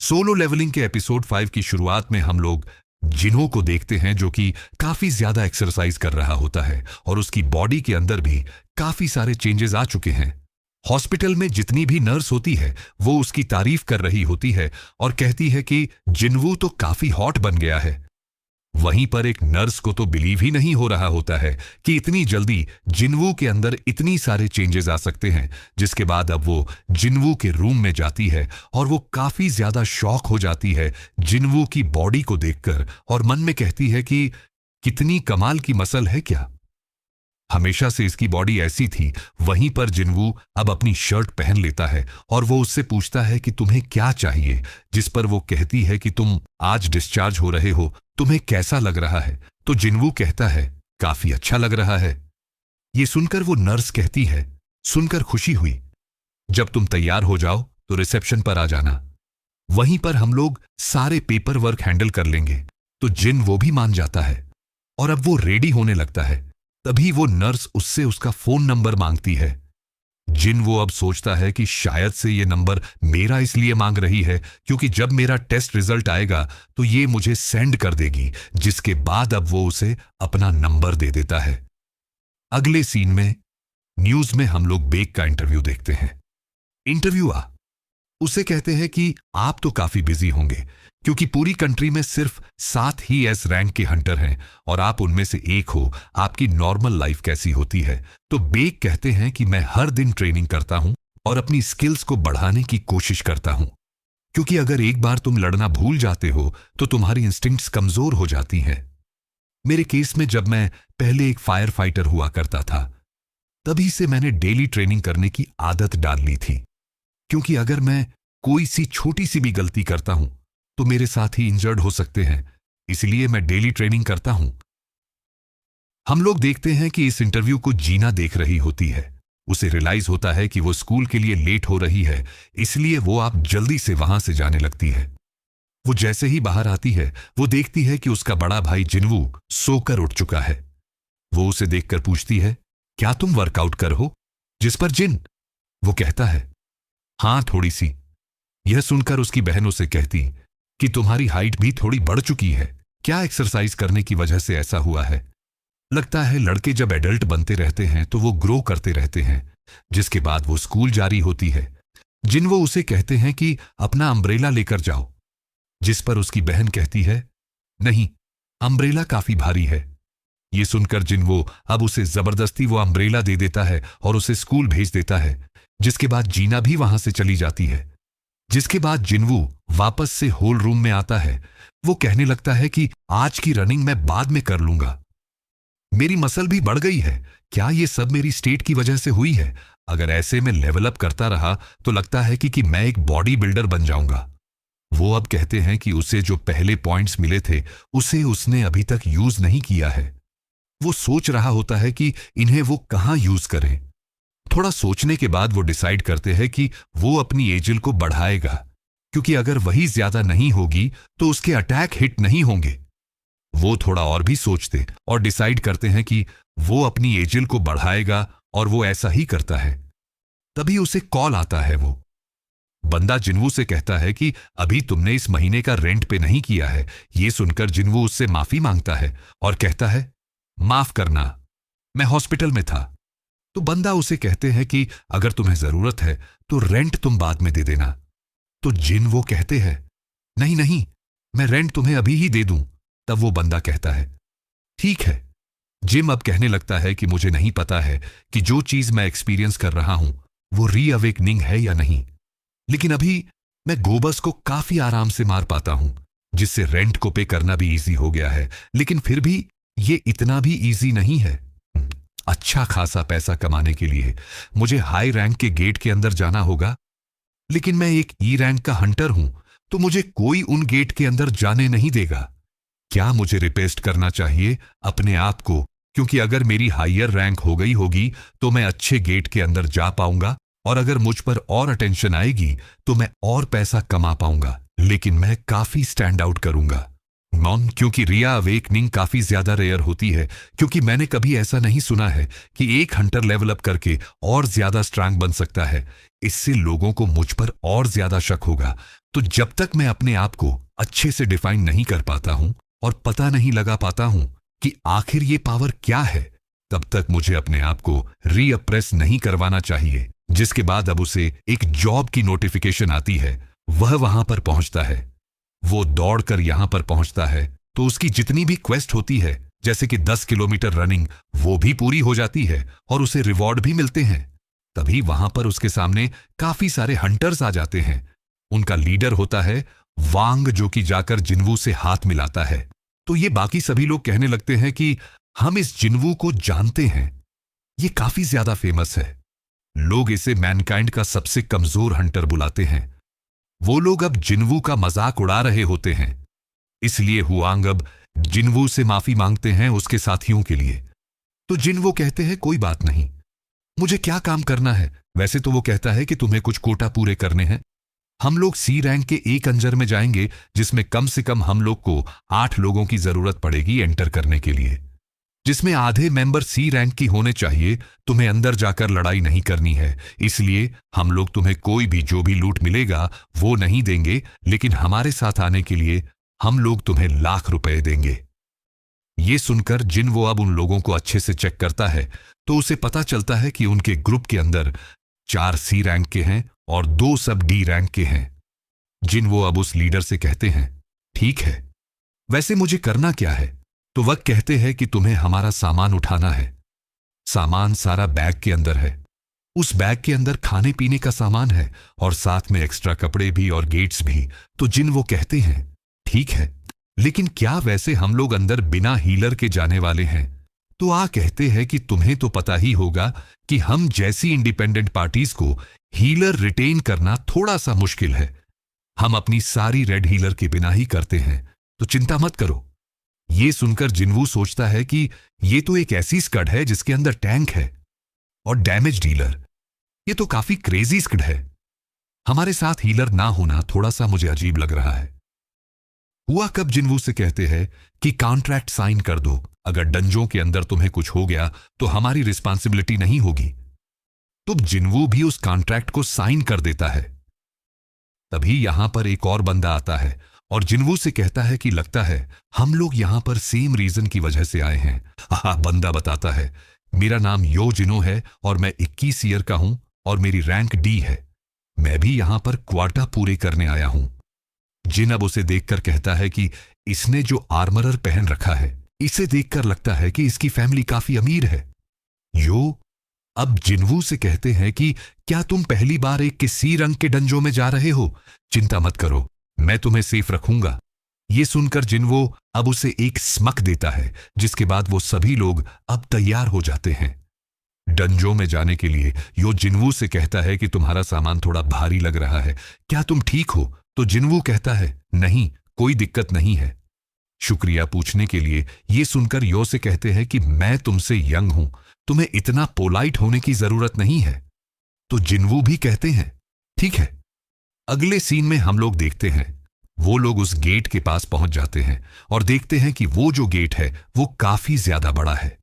Solo levelling के episode 5 की शुरुआत में हम लोग जिन्हो को देखते हैं जो कि काफी ज्यादा एक्सरसाइज कर रहा होता है और उसकी बॉडी के अंदर भी काफी सारे चेंजेस आ चुके हैं। हॉस्पिटल में जितनी भी नर्स होती है वो उसकी तारीफ कर रही होती है और कहती है कि जिन्वू तो काफी हॉट बन गया है। वहीं पर एक नर्स को तो बिलीव ही नहीं हो रहा होता है कि इतनी जल्दी जिन्वू के अंदर इतनी सारे चेंजेस आ सकते हैं। जिसके बाद अब वो जिन्वू के रूम में जाती है और वो काफी ज्यादा शॉक हो जाती है जिन्वू की बॉडी को देखकर और मन में कहती है कि कितनी कमाल की मसल है क्या। हमेशा से इसकी बॉडी ऐसी थी। वहीं पर जिन्वू अब अपनी शर्ट पहन लेता है और वो उससे पूछता है कि तुम्हें क्या चाहिए, जिस पर वो कहती है कि तुम आज डिस्चार्ज हो रहे हो, तुम्हें कैसा लग रहा है। तो जिन्वू कहता है काफी अच्छा लग रहा है। ये सुनकर वो नर्स कहती है सुनकर खुशी हुई, जब तुम तैयार हो जाओ तो रिसेप्शन पर आ जाना, वहीं पर हम लोग सारे पेपर वर्क हैंडल कर लेंगे। तो जिन वो भी मान जाता है और अब वो रेडी होने लगता है। तभी वो नर्स उससे उसका फोन नंबर मांगती है। जिन वो अब सोचता है कि शायद से ये नंबर मेरा इसलिए मांग रही है क्योंकि जब मेरा टेस्ट रिजल्ट आएगा तो ये मुझे सेंड कर देगी, जिसके बाद अब वो उसे अपना नंबर दे देता है। अगले सीन में न्यूज में हम लोग बेक का इंटरव्यू देखते हैं। इंटरव्यूअर उसे कहते हैं कि आप तो काफी बिजी होंगे क्योंकि पूरी कंट्री में सिर्फ 7 ही एस रैंक के हंटर हैं और आप उनमें से एक हो। आपकी नॉर्मल लाइफ कैसी होती है। तो बेक कहते हैं कि मैं हर दिन ट्रेनिंग करता हूं और अपनी स्किल्स को बढ़ाने की कोशिश करता हूं, क्योंकि अगर एक बार तुम लड़ना भूल जाते हो तो तुम्हारी इंस्टिंक्ट्स कमजोर हो जाती हैं। मेरे केस में जब मैं पहले एक फायर फाइटर हुआ करता था तभी से मैंने डेली ट्रेनिंग करने की आदत डाल ली थी, क्योंकि अगर मैं कोई सी छोटी सी भी गलती करता हूं तो मेरे साथ ही इंजर्ड हो सकते हैं, इसलिए मैं डेली ट्रेनिंग करता हूं। हम लोग देखते हैं कि इस इंटरव्यू को जीना देख रही होती है। उसे रियलाइज होता है कि वो स्कूल के लिए लेट हो रही है, इसलिए वो आप जल्दी से वहां से जाने लगती है। वो जैसे ही बाहर आती है वो देखती है कि उसका बड़ा भाई जिन्वू सोकर उठ चुका है। वो उसे देखकर पूछती है क्या तुम वर्कआउट कर हो, जिस पर जिन वो कहता है हां थोड़ी सी। यह सुनकर उसकी बहन उसे कहती कि तुम्हारी हाइट भी थोड़ी बढ़ चुकी है, क्या एक्सरसाइज करने की वजह से ऐसा हुआ है। लगता है लड़के जब एडल्ट बनते रहते हैं तो वो ग्रो करते रहते हैं। जिसके बाद वो स्कूल जारी होती है। जिन वो उसे कहते हैं कि अपना अम्ब्रेला लेकर जाओ, जिस पर उसकी बहन कहती है नहीं, अम्ब्रेला काफी भारी है। ये सुनकर जिन वो अब उसे जबरदस्ती वो अम्ब्रेला दे देता है और उसे स्कूल भेज देता है। जिसके बाद जीना भी वहां से चली जाती है। जिसके बाद जिन्वू वापस से होल रूम में आता है। वो कहने लगता है कि आज की रनिंग मैं बाद में कर लूंगा, मेरी मसल भी बढ़ गई है, क्या ये सब मेरी स्टेट की वजह से हुई है। अगर ऐसे में लेवल अप करता रहा तो लगता है कि मैं एक बॉडी बिल्डर बन जाऊंगा। वो अब कहते हैं कि उसे जो पहले पॉइंट्स मिले थे उसे उसने अभी तक यूज नहीं किया है। वो सोच रहा होता है कि इन्हें वो कहां यूज करें। थोड़ा सोचने के बाद वो डिसाइड करते हैं कि वो अपनी एजिल को बढ़ाएगा, क्योंकि अगर वही ज्यादा नहीं होगी तो उसके अटैक हिट नहीं होंगे। वो थोड़ा और भी सोचते और डिसाइड करते हैं कि वो अपनी एजिल को बढ़ाएगा और वो ऐसा ही करता है। तभी उसे कॉल आता है। वो बंदा जिन्वू से कहता है कि अभी तुमने इस महीने का रेंट पे नहीं किया है। ये सुनकर जिन्वू उससे माफी मांगता है और कहता है माफ करना, मैं हॉस्पिटल में था। तो बंदा उसे कहते हैं कि अगर तुम्हें जरूरत है तो रेंट तुम बाद में दे देना। तो जिन वो कहते हैं नहीं नहीं, मैं रेंट तुम्हें अभी ही दे दूं। तब वो बंदा कहता है ठीक है। जिम अब कहने लगता है कि मुझे नहीं पता है कि जो चीज मैं एक्सपीरियंस कर रहा हूं वो रीअवेकनिंग है या नहीं, लेकिन अभी मैं गोबस को काफी आराम से मार पाता हूं, जिससे रेंट को पे करना भी इजी हो गया है। लेकिन फिर भी ये इतना भी इजी नहीं है। अच्छा खासा पैसा कमाने के लिए मुझे हाई रैंक के गेट के अंदर जाना होगा, लेकिन मैं एक ई रैंक का हंटर हूं तो मुझे कोई उन गेट के अंदर जाने नहीं देगा। क्या मुझे रिपेस्ट करना चाहिए अपने आप को, क्योंकि अगर मेरी हायर रैंक हो गई होगी तो मैं अच्छे गेट के अंदर जा पाऊंगा और अगर मुझ पर और अटेंशन आएगी तो मैं और पैसा कमा पाऊंगा, लेकिन मैं काफी स्टैंड आउट करूंगा। नॉन, क्योंकि रिया अवेकनिंग काफी ज्यादा रेयर होती है, क्योंकि मैंने कभी ऐसा नहीं सुना है कि एक हंटर लेवल अप करके और ज्यादा स्ट्रांग बन सकता है। इससे लोगों को मुझ पर और ज्यादा शक होगा। तो जब तक मैं अपने आप को अच्छे से डिफाइन नहीं कर पाता हूं और पता नहीं लगा पाता हूं कि आखिर ये पावर क्या है, तब तक मुझे अपने आप को रीअप्रेस नहीं करवाना चाहिए। जिसके बाद अब उसे एक जॉब की नोटिफिकेशन आती है। वह वहां पर पहुंचता है। वो दौड़कर यहां पर पहुंचता है तो उसकी जितनी भी क्वेस्ट होती है, जैसे कि 10 किलोमीटर रनिंग, वो भी पूरी हो जाती है और उसे रिवॉर्ड भी मिलते हैं। तभी वहां पर उसके सामने काफी सारे हंटर्स आ जाते हैं। उनका लीडर होता है वांग, जो कि जाकर जिन्वू से हाथ मिलाता है। तो ये बाकी सभी लोग कहने लगते हैं कि हम इस जिन्वू को जानते हैं, ये काफी ज्यादा फेमस है। लोग इसे मैनकाइंड का सबसे कमजोर हंटर बुलाते हैं। वो लोग अब जिन्वू का मजाक उड़ा रहे होते हैं। इसलिए हुआंग अब जिन्वू से माफी मांगते हैं उसके साथियों के लिए। तो जिन्वू कहते हैं कोई बात नहीं, मुझे क्या काम करना है। वैसे तो वो कहता है कि तुम्हें कुछ कोटा पूरे करने हैं। हम लोग सी रैंक के एक अंजर में जाएंगे, जिसमें कम से कम हम लोग को 8 लोगों की जरूरत पड़ेगी एंटर करने के लिए, जिसमें आधे मेंबर सी रैंक की होने चाहिए। तुम्हें अंदर जाकर लड़ाई नहीं करनी है, इसलिए हम लोग तुम्हें कोई भी जो भी लूट मिलेगा वो नहीं देंगे, लेकिन हमारे साथ आने के लिए हम लोग तुम्हें लाख रुपए देंगे। ये सुनकर जिन वो अब उन लोगों को अच्छे से चेक करता है तो उसे पता चलता है कि उनके ग्रुप के अंदर 4 सी रैंक के हैं और 2 सब डी रैंक के हैं। जिन वो अब उस लीडर से कहते हैं, ठीक है, वैसे मुझे करना क्या है। तो वह कहते हैं कि तुम्हें हमारा सामान उठाना है। सामान सारा बैग के अंदर है। उस बैग के अंदर खाने पीने का सामान है और साथ में एक्स्ट्रा कपड़े भी और गेट्स भी। तो जिन वो कहते हैं, ठीक है, लेकिन क्या वैसे हम लोग अंदर बिना हीलर के जाने वाले हैं। तो आ कहते हैं कि तुम्हें तो पता ही होगा कि हम जैसी इंडिपेंडेंट पार्टीज को हीलर रिटेन करना थोड़ा सा मुश्किल है। हम अपनी सारी रेड हीलर के बिना ही करते हैं, तो चिंता मत करो। ये सुनकर जिन्वू सोचता है कि ये तो एक ऐसी स्क्वाड है जिसके अंदर टैंक है और डैमेज डीलर। ये तो काफी क्रेजी स्क्वाड है। हमारे साथ हीलर ना होना थोड़ा सा मुझे अजीब लग रहा है। हुआ कब जिन्वू से कहते हैं कि कॉन्ट्रैक्ट साइन कर दो। अगर डंजों के अंदर तुम्हें कुछ हो गया तो हमारी रिस्पॉन्सिबिलिटी नहीं होगी। तो जिन्वू भी उस कॉन्ट्रैक्ट को साइन कर देता है। तभी यहां पर एक और बंदा आता है और जिन्वू से कहता है कि लगता है हम लोग यहां पर सेम रीजन की वजह से आए हैं। बंदा बताता है, मेरा नाम यो जिनो है और मैं 21 ईयर का हूं और मेरी रैंक डी है। मैं भी यहां पर क्वार्टा पूरे करने आया हूं। जिन अब उसे देखकर कहता है कि इसने जो आर्मरर पहन रखा है, इसे देखकर लगता है कि इसकी फैमिली काफी अमीर है। यो अब जिन्वू से कहते हैं कि क्या तुम पहली बार एक किसी रंग के डंजों में जा रहे हो। चिंता मत करो, मैं तुम्हें सेफ रखूंगा। ये सुनकर जिन्वो अब उसे एक स्मक देता है, जिसके बाद वो सभी लोग अब तैयार हो जाते हैं डंजों में जाने के लिए। यो जिन्वू से कहता है कि तुम्हारा सामान थोड़ा भारी लग रहा है, क्या तुम ठीक हो। तो जिन्वू कहता है, नहीं, कोई दिक्कत नहीं है। शुक्रिया पूछने के लिए ये सुनकर यो से कहते हैं कि मैं तुमसे यंग हूं, तुम्हें इतना पोलाइट होने की जरूरत नहीं है। तो जिन्वू भी कहते हैं, ठीक है। अगले सीन में हम लोग देखते हैं वो लोग उस गेट के पास पहुंच जाते हैं और देखते हैं कि वो जो गेट है वो काफी ज्यादा बड़ा है।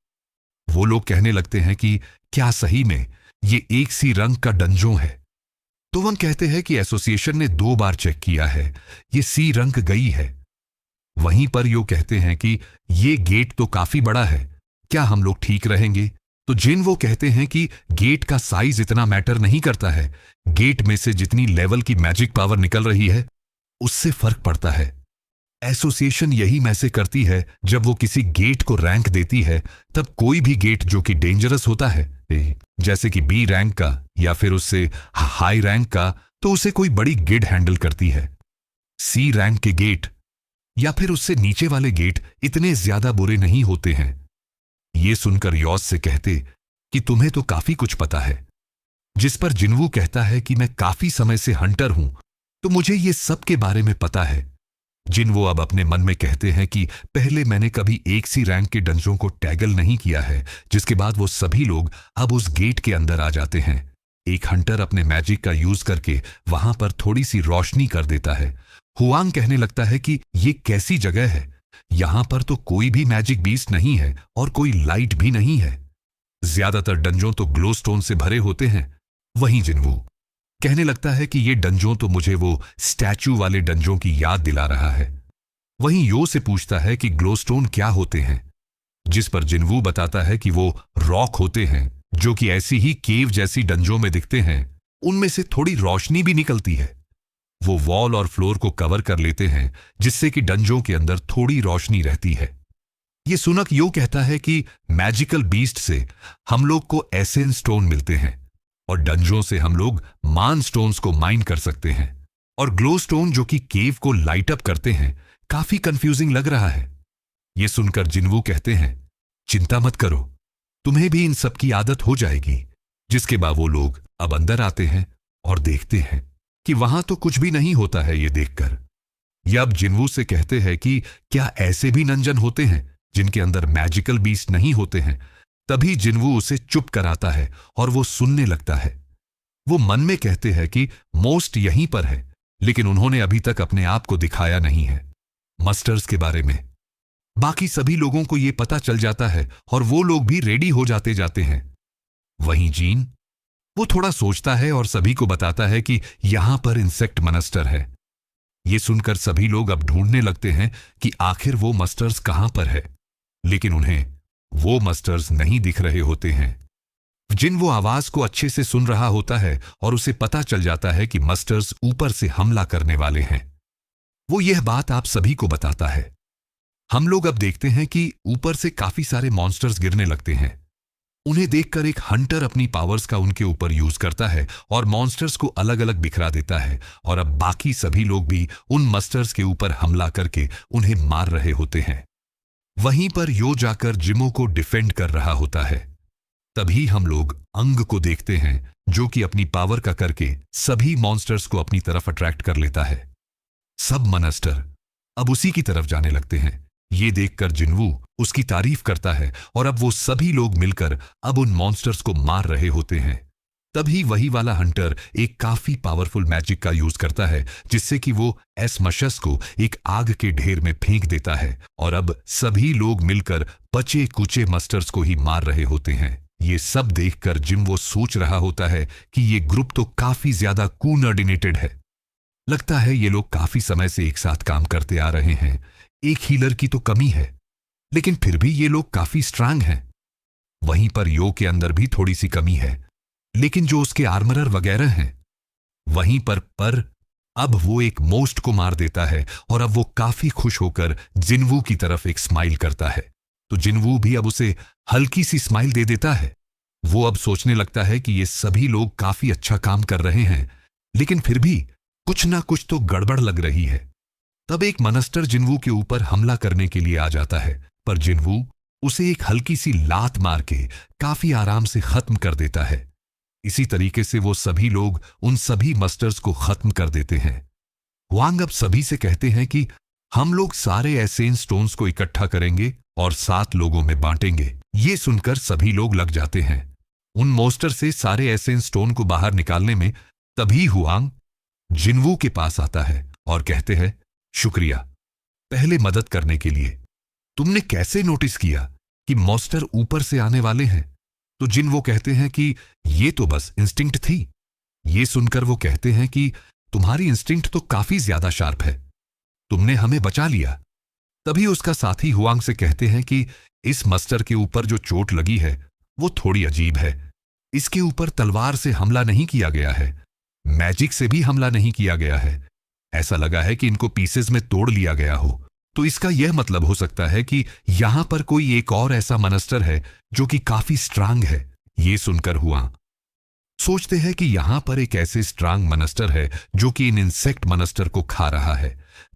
वो लोग कहने लगते हैं कि क्या सही में ये एक सी रंग का डंजों है। तो वह कहते हैं कि एसोसिएशन ने 2 बार चेक किया है, ये सी रंग गई है। वहीं पर यो कहते हैं कि ये गेट तो काफी बड़ा है, क्या हम लोग ठीक रहेंगे। तो जिन वो कहते हैं कि गेट का साइज इतना मैटर नहीं करता है, गेट में से जितनी लेवल की मैजिक पावर निकल रही है उससे फर्क पड़ता है। एसोसिएशन यही मैसे करती है जब वो किसी गेट को रैंक देती है, तब कोई भी गेट जो कि डेंजरस होता है, जैसे कि बी रैंक का या फिर उससे हाई रैंक का, तो उसे कोई बड़ी गिड हैंडल करती है। सी रैंक के गेट या फिर उससे नीचे वाले गेट इतने ज्यादा बुरे नहीं होते हैं। ये सुनकर यॉस से कहते कि तुम्हें तो काफी कुछ पता है। जिस पर जिन्वू कहता है कि मैं काफी समय से हंटर हूं, तो मुझे ये सब के बारे में पता है। जिन्वू अब अपने मन में कहते हैं कि पहले मैंने कभी एक सी रैंक के डंजों को टैगल नहीं किया है। जिसके बाद वो सभी लोग अब उस गेट के अंदर आ जाते हैं। एक हंटर अपने मैजिक का यूज करके वहां पर थोड़ी सी रोशनी कर देता है। हुआंग कहने लगता है कि ये कैसी जगह है यहां पर तो कोई भी मैजिक बीस्ट नहीं है और कोई लाइट भी नहीं है। ज्यादातर डंजों तो ग्लोस्टोन से भरे होते हैं। वहीं जिन्वू कहने लगता है कि ये डंजों तो मुझे वो स्टैचू वाले डंजों की याद दिला रहा है। वहीं यो से पूछता है कि ग्लोस्टोन क्या होते हैं, जिस पर जिन्वू बताता है कि वो रॉक होते हैं जो कि ऐसी ही केव जैसी डंजों में दिखते हैं। उनमें से थोड़ी रोशनी भी निकलती है। वो वॉल और फ्लोर को कवर कर लेते हैं जिससे कि डंजों के अंदर थोड़ी रोशनी रहती है। ये सुनक यो कहता है कि मैजिकल बीस्ट से हम लोग को एसेंस स्टोन मिलते हैं और डंजों से हम लोग मान स्टोन्स को माइन कर सकते हैं। और ग्लो स्टोन जो कि केव को लाइट अप करते हैं, काफी कंफ्यूजिंग लग रहा है। ये सुनकर जिन्वू कहते हैं, चिंता मत करो, तुम्हें भी इन सब की आदत हो जाएगी। जिसके बाद वो लोग अब अंदर आते हैं और देखते हैं कि वहां तो कुछ भी नहीं होता है। ये देखकर ये अब जिन्वू से कहते हैं कि क्या ऐसे भी नंजन होते हैं जिनके अंदर मैजिकल बीस्ट नहीं होते हैं। तभी जिन्वू उसे चुप कराता है और वो सुनने लगता है। वो मन में कहते हैं कि मोस्ट यहीं पर है, लेकिन उन्होंने अभी तक अपने आप को दिखाया नहीं है। मस्टर्स के बारे में बाकी सभी लोगों को यह पता चल जाता है और वो लोग भी रेडी हो जाते हैं। वहीं जीन वो थोड़ा सोचता है और सभी को बताता है कि यहां पर इंसेक्ट मनस्टर है। ये सुनकर सभी लोग अब ढूंढने लगते हैं कि आखिर वो मस्टर्स कहां पर है, लेकिन उन्हें वो मस्टर्स नहीं दिख रहे होते हैं। जिन वो आवाज को अच्छे से सुन रहा होता है और उसे पता चल जाता है कि मस्टर्स ऊपर से हमला करने वाले हैं। वो यह बात आप सभी को बताता है। हम लोग अब देखते हैं कि ऊपर से काफी सारे मॉन्स्टर्स गिरने लगते हैं। उन्हें देखकर एक हंटर अपनी पावर्स का उनके ऊपर यूज करता है और मॉन्स्टर्स को अलग अलग बिखरा देता है। और अब बाकी सभी लोग भी उन मस्टर्स के ऊपर हमला करके उन्हें मार रहे होते हैं। वहीं पर यो जाकर जिमो को डिफेंड कर रहा होता है। तभी हम लोग अंग को देखते हैं जो कि अपनी पावर का करके सभी मॉन्स्टर्स को अपनी तरफ अट्रैक्ट कर लेता है। सब मॉन्स्टर अब उसी की तरफ जाने लगते हैं। ये देखकर जिन्वू उसकी तारीफ करता है और अब वो सभी लोग मिलकर अब उन मॉन्स्टर्स को मार रहे होते हैं। तभी वही वाला हंटर एक काफी पावरफुल मैजिक का यूज करता है जिससे कि वो एसमशस को एक आग के ढेर में फेंक देता है और अब सभी लोग मिलकर बचे कुचे मस्टर्स को ही मार रहे होते हैं। ये सब देखकर जिम्वो सोच रहा होता है कि ये ग्रुप तो काफी ज्यादा कोऑर्डिनेटेड है। लगता है ये लोग काफी समय से एक साथ काम करते आ रहे हैं। एक हीलर की तो कमी है, लेकिन फिर भी ये लोग काफी स्ट्रांग हैं। वहीं पर यो के अंदर भी थोड़ी सी कमी है, लेकिन जो उसके आर्मरर वगैरह हैं वहीं पर अब वो एक मोस्ट को मार देता है और अब वो काफी खुश होकर जिन्वू की तरफ एक स्माइल करता है। तो जिन्वू भी अब उसे हल्की सी स्माइल दे देता है। वो अब सोचने लगता है कि ये सभी लोग काफी अच्छा काम कर रहे हैं, लेकिन फिर भी कुछ ना कुछ तो गड़बड़ लग रही है। तब एक मॉन्स्टर जिन्वू के ऊपर हमला करने के लिए आ जाता है, पर जिन्वू उसे एक हल्की सी लात मार के काफी आराम से खत्म कर देता है। इसी तरीके से वो सभी लोग उन सभी मस्टर्स को खत्म कर देते हैं। हुआंग अब सभी से कहते हैं कि हम लोग सारे एसेंस स्टोन्स को इकट्ठा करेंगे और 7 लोगों में बांटेंगे। ये सुनकर सभी लोग लग जाते हैं उन मोस्टर से सारे एसेंस स्टोन को बाहर निकालने में। तभी हुआंग जिन्वू के पास आता है और कहते हैं, शुक्रिया पहले मदद करने के लिए। तुमने कैसे नोटिस किया कि मॉन्स्टर ऊपर से आने वाले हैं? तो जिन्वो कहते हैं कि ये तो बस इंस्टिंक्ट थी। ये सुनकर वो कहते हैं कि तुम्हारी इंस्टिंक्ट तो काफी ज्यादा शार्प है, तुमने हमें बचा लिया। तभी उसका साथी हुआंग से कहते हैं कि इस मस्टर के ऊपर जो चोट लगी है वो थोड़ी अजीब है। इसके ऊपर तलवार से हमला नहीं किया गया है, मैजिक से भी हमला नहीं किया गया है। ऐसा लगा है कि इनको पीसेस में तोड़ लिया गया हो। तो इसका यह मतलब हो सकता है कि यहां पर कोई एक और ऐसा मॉन्स्टर है जो कि काफी स्ट्रांग है। ये सुनकर हुआंग सोचते हैं कि यहां पर एक ऐसे स्ट्रांग मॉन्स्टर है जो कि इन इंसेक्ट मॉन्स्टर को खा रहा है।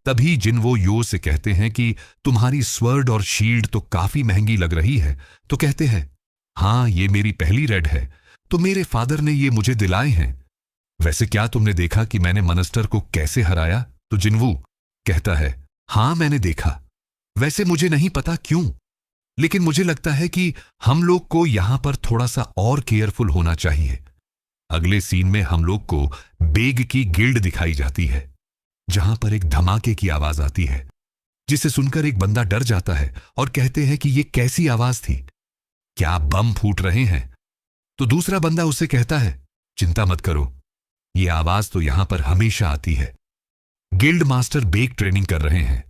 तभी जिन्वो यो से कहते हैं कि तुम्हारी स्वर्ड और शील्ड तो काफी महंगी लग रही है। तो कहते हैं, हाँ ये मेरी पहली रेड है, तो मेरे फादर ने ये मुझे दिलाए हैं। वैसे क्या तुमने देखा कि मैंने मॉन्स्टर को कैसे हराया? तो जिन्वू कहता है, हाँ मैंने देखा। वैसे मुझे नहीं पता क्यों, लेकिन मुझे लगता है कि हम लोग को यहां पर थोड़ा सा और केयरफुल होना चाहिए। अगले सीन में हम लोग को बेग की गिल्ड दिखाई जाती है, जहां पर एक धमाके की आवाज आती है। जिसे सुनकर एक बंदा डर जाता है और कहते हैं कि ये कैसी आवाज थी, क्या बम फूट रहे हैं? तो दूसरा बंदा उससे कहता है, चिंता मत करो, ये आवाज तो यहां पर हमेशा आती है। गिल्ड मास्टर बेक ट्रेनिंग कर रहे हैं।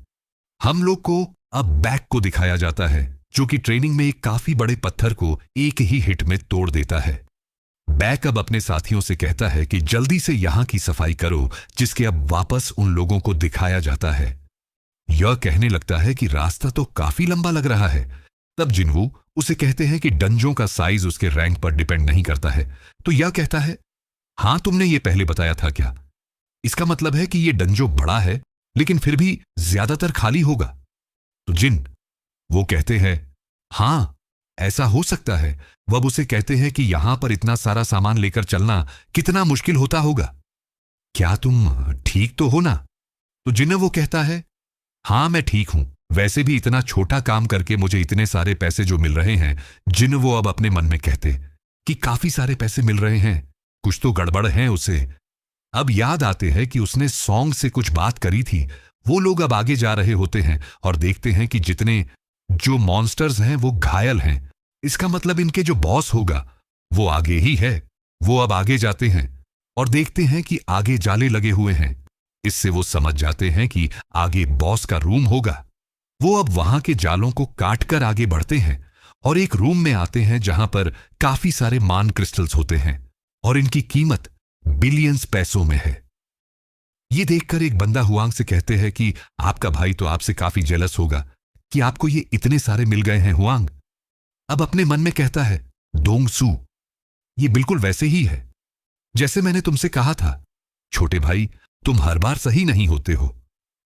हम लोग को अब बैक को दिखाया जाता है, जो कि ट्रेनिंग में एक काफी बड़े पत्थर को एक ही हिट में तोड़ देता है। बैक अब अपने साथियों से कहता है कि जल्दी से यहां की सफाई करो, जिसके अब वापस उन लोगों को दिखाया जाता है। यह कहने लगता है कि रास्ता तो काफी लंबा लग रहा है। तब जिनवू उसे कहते हैं कि डंजों का साइज उसके रैंक पर डिपेंड नहीं करता है। तो यह कहता है, हां तुमने ये पहले बताया था क्या? इसका मतलब है कि यह डंजो बड़ा है लेकिन फिर भी ज्यादातर खाली होगा। तो जिन वो कहते हैं, हां ऐसा हो सकता है। वह उसे कहते हैं कि यहां पर इतना सारा सामान लेकर चलना कितना मुश्किल होता होगा। क्या तुम ठीक तो हो ना? तो जिन वो कहता है, हां मैं ठीक हूं। वैसे भी इतना छोटा काम करके मुझे इतने सारे पैसे जो मिल रहे हैं। जिन वो अब अपने मन में कहते कि काफी सारे पैसे मिल रहे हैं, कुछ तो गड़बड़ है उसे। अब याद आते हैं कि उसने सॉन्ग से कुछ बात करी थी। वो लोग अब आगे जा रहे होते हैं और देखते हैं कि जितने जो मॉन्स्टर्स हैं वो घायल हैं। इसका मतलब इनके जो बॉस होगा वो आगे ही है। वो अब आगे जाते हैं और देखते हैं कि आगे जाले लगे हुए हैं। इससे वो समझ जाते हैं कि आगे बॉस का रूम होगा। वो अब वहां के जालों को काटकर आगे बढ़ते हैं और एक रूम में आते हैं जहां पर काफी सारे मान क्रिस्टल्स होते हैं और इनकी कीमत बिलियंस पैसों में है। ये देखकर एक बंदा हुआंग से कहते हैं कि आपका भाई तो आपसे काफी जेलस होगा कि आपको ये इतने सारे मिल गए हैं हुआंग। अब अपने मन में कहता है, दोंग सू, ये बिल्कुल वैसे ही है जैसे मैंने तुमसे कहा था। छोटे भाई, तुम हर बार सही नहीं होते हो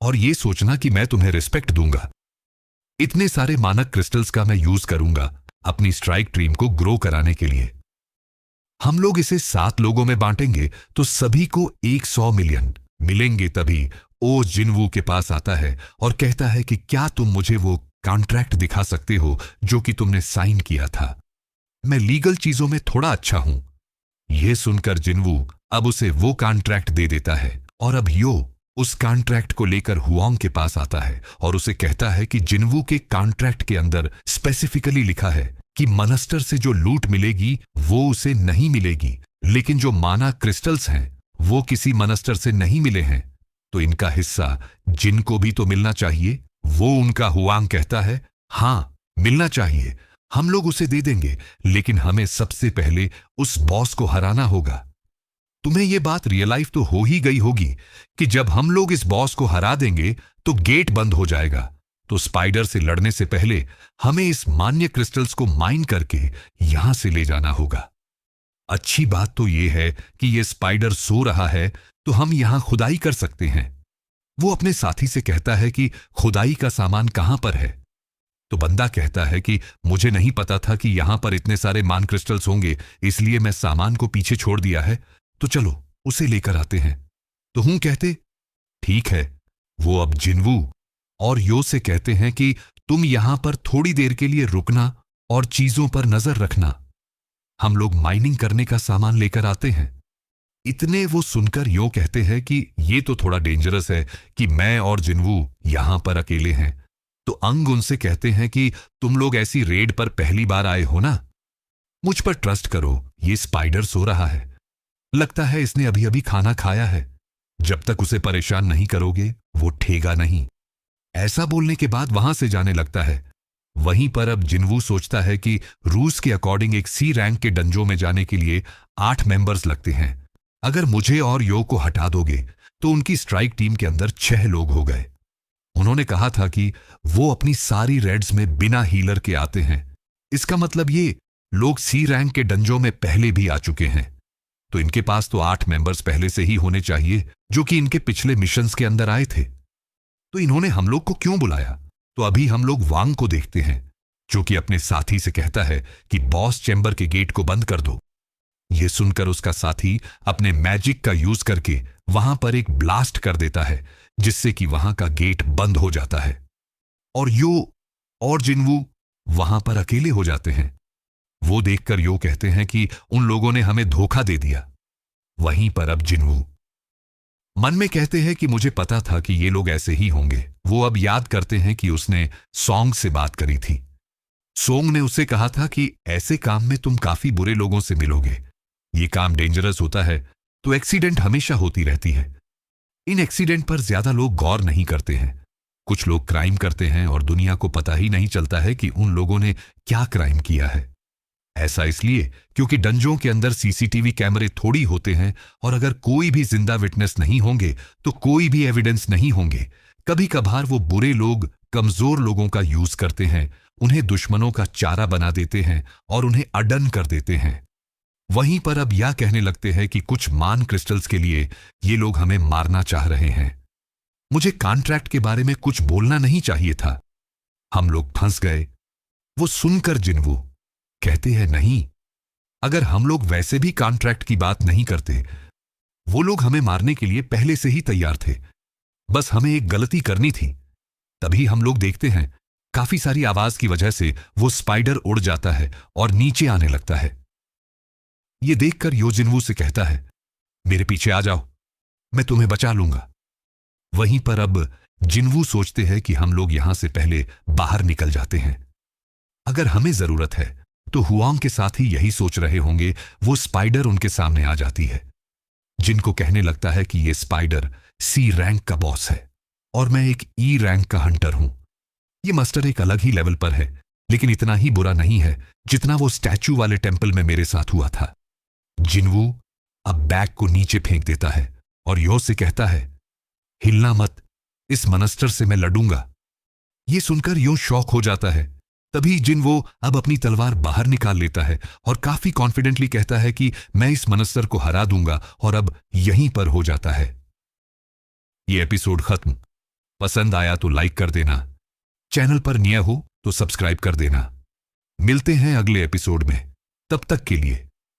और ये सोचना कि मैं तुम्हें रिस्पेक्ट दूंगा। इतने सारे मानक क्रिस्टल्स का मैं यूज करूंगा अपनी स्ट्राइक टीम को ग्रो कराने के लिए। हम लोग इसे 7 लोगों में बांटेंगे तो सभी को 100 मिलियन मिलेंगे। तभी ओ जिनवू के पास आता है और कहता है कि क्या तुम मुझे वो कॉन्ट्रैक्ट दिखा सकते हो जो कि तुमने साइन किया था? मैं लीगल चीजों में थोड़ा अच्छा हूं। यह सुनकर जिनवू अब उसे वो कॉन्ट्रैक्ट दे देता है और अब यो उस कॉन्ट्रैक्ट को लेकर हुआंग के पास आता है और उसे कहता है कि जिनवू के कॉन्ट्रैक्ट के अंदर स्पेसिफिकली लिखा है कि मनस्टर से जो लूट मिलेगी वो उसे नहीं मिलेगी, लेकिन जो माना क्रिस्टल्स हैं वो किसी मनस्टर से नहीं मिले हैं, तो इनका हिस्सा जिन को भी तो मिलना चाहिए। वो उनका हुआंग कहता है, हां मिलना चाहिए, हम लोग उसे दे देंगे, लेकिन हमें सबसे पहले उस बॉस को हराना होगा। तुम्हें यह बात रियलाइज तो हो ही गई होगी कि जब हम लोग इस बॉस को हरा देंगे तो गेट बंद हो जाएगा। तो स्पाइडर से लड़ने से पहले हमें इस मान्य क्रिस्टल्स को माइन करके यहां से ले जाना होगा। अच्छी बात तो यह है कि यह स्पाइडर सो रहा है तो हम यहां खुदाई कर सकते हैं। वो अपने साथी से कहता है कि खुदाई का सामान कहां पर है? तो बंदा कहता है कि मुझे नहीं पता था कि यहां पर इतने सारे मान क्रिस्टल्स होंगे, इसलिए मैं सामान को पीछे छोड़ दिया है। तो चलो उसे लेकर आते हैं। तो हूं कहते, ठीक है। वो अब जिनवू और यो से कहते हैं कि तुम यहां पर थोड़ी देर के लिए रुकना और चीजों पर नजर रखना। हम लोग माइनिंग करने का सामान लेकर आते हैं। इतने वो सुनकर यो कहते हैं कि ये तो थोड़ा डेंजरस है कि मैं और जिनवू यहां पर अकेले हैं। तो अंग उनसे कहते हैं कि तुम लोग ऐसी रेड पर पहली बार आए हो ना, मुझ पर ट्रस्ट करो। ये स्पाइडर सो रहा है, लगता है इसने अभी अभी खाना खाया है। जब तक उसे परेशान नहीं करोगे वो ठेगा नहीं। ऐसा बोलने के बाद वहां से जाने लगता है। वहीं पर अब जिनवू सोचता है कि रूस के अकॉर्डिंग एक सी रैंक के डंजों में जाने के लिए 8 मेंबर्स लगते हैं। अगर मुझे और यो को हटा दोगे तो उनकी स्ट्राइक टीम के अंदर 6 लोग हो गए। उन्होंने कहा था कि वो अपनी सारी रेड्स में बिना हीलर के आते हैं। इसका मतलब ये लोग सी रैंक के डंजों में पहले भी आ चुके हैं। तो इनके पास तो 8 मेंबर्स पहले से ही होने चाहिए जो कि इनके पिछले मिशंस के अंदर आए थे। तो इन्होंने हम लोग को क्यों बुलाया? तो अभी हम लोग वांग को देखते हैं जो कि अपने साथी से कहता है कि बॉस चैम्बर के गेट को बंद कर दो। यह सुनकर उसका साथी अपने मैजिक का यूज करके वहां पर एक ब्लास्ट कर देता है जिससे कि वहां का गेट बंद हो जाता है और यो और जिनवू वहां पर अकेले हो जाते हैं। वो देखकर यो कहते हैं कि उन लोगों ने हमें धोखा दे दिया। वहीं पर अब जिनवू मन में कहते हैं कि मुझे पता था कि ये लोग ऐसे ही होंगे। वो अब याद करते हैं कि उसने सोंग से बात करी थी। सोंग ने उसे कहा था कि ऐसे काम में तुम काफी बुरे लोगों से मिलोगे, ये काम डेंजरस होता है, तो एक्सीडेंट हमेशा होती रहती है। इन एक्सीडेंट पर ज्यादा लोग गौर नहीं करते हैं। कुछ लोग क्राइम करते हैं और दुनिया को पता ही नहीं चलता है कि उन लोगों ने क्या क्राइम किया है। ऐसा इसलिए क्योंकि डंजों के अंदर सीसीटीवी कैमरे थोड़ी होते हैं, और अगर कोई भी जिंदा विटनेस नहीं होंगे तो कोई भी एविडेंस नहीं होंगे। कभी कभार वो बुरे लोग कमजोर लोगों का यूज करते हैं, उन्हें दुश्मनों का चारा बना देते हैं और उन्हें अडन कर देते हैं। वहीं पर अब यह कहने लगते हैं कि कुछ मान क्रिस्टल्स के लिए ये लोग हमें मारना चाह रहे हैं। मुझे कॉन्ट्रैक्ट के बारे में कुछ बोलना नहीं चाहिए था। हम लोग फंस गए। वो सुनकर जिन्वू कहते हैं, नहीं, अगर हम लोग वैसे भी कॉन्ट्रैक्ट की बात नहीं करते, वो लोग हमें मारने के लिए पहले से ही तैयार थे। बस हमें एक गलती करनी थी। तभी हम लोग देखते हैं काफी सारी आवाज की वजह से वो स्पाइडर उड़ जाता है और नीचे आने लगता है। ये देखकर यो जिन्वू से कहता है, मेरे पीछे आ जाओ, मैं तुम्हें बचा लूंगा। वहीं पर अब जिन्वू सोचते हैं कि हम लोग यहां से पहले बाहर निकल जाते हैं। अगर हमें जरूरत है तो हुआंग के साथ ही यही सोच रहे होंगे। वो स्पाइडर उनके सामने आ जाती है। जिनको कहने लगता है कि ये स्पाइडर सी रैंक का बॉस है और मैं एक ई रैंक का हंटर हूं। ये मास्टर एक अलग ही लेवल पर है, लेकिन इतना ही बुरा नहीं है जितना वो स्टैचू वाले टेंपल में मेरे साथ हुआ था। जिन्वू अब बैग को नीचे फेंक देता है और यो से कहता है, हिलना मत, इस मनस्टर से मैं लड़ूंगा। ये सुनकर यो शॉक हो जाता है। तभी जिन्वू अब अपनी तलवार बाहर निकाल लेता है और काफी कॉन्फिडेंटली कहता है कि मैं इस मनस्टर को हरा दूंगा, और अब यहीं पर हो जाता है। ये एपिसोड खत्म। पसंद आया तो लाइक कर देना, चैनल पर नया हो तो सब्सक्राइब कर देना। मिलते हैं अगले एपिसोड में, तब तक के लिए